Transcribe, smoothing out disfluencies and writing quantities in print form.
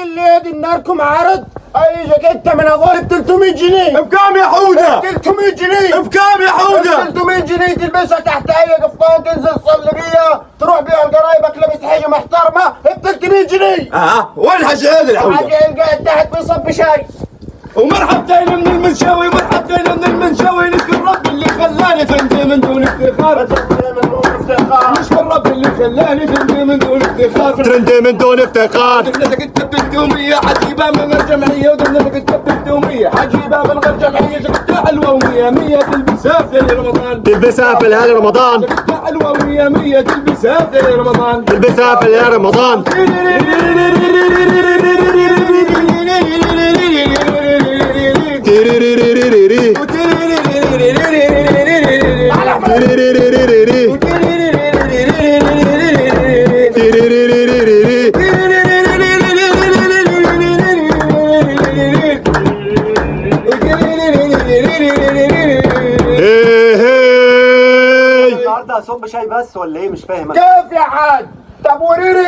اللي ديناركم عرض اي جاكيته من هذول ب 300 جنيه. بكام يا حوده؟ 300 جنيه. بكام يا حوده؟ 300 جنيه تلبسها تحت اي قفطان تنزل تصلي بيها تروح بيها لقرايبك لابس حاجه محترمه ب 300 جنيه. وين حشاد الحوده؟ حاجه قاعد تحت بيصب شاي. ومرحبتين من المنشاوي ومرحبتين من المنشاوي نشكر ربي اللي خلاني فندي من دون افتخار. نشكر ربي اللي خلاني فندي من دون افتخار. ترندي من دون افتخار. دبلتك انت بالدومية حجيبها من غير جمعية ودبلتك انت بالدومية حجيبها من غير جمعية شفتها حلوة ومية مية تلبسها في ليل رمضان. تلبسها في ليل رمضان. شفتها حلوة ومية مية تلبسها في ليل رمضان. تلبسها في ليل رمضان. النهارده هصب شاي بس ولا ايه؟ مش فاهم كيف يا حاج؟ طب وريري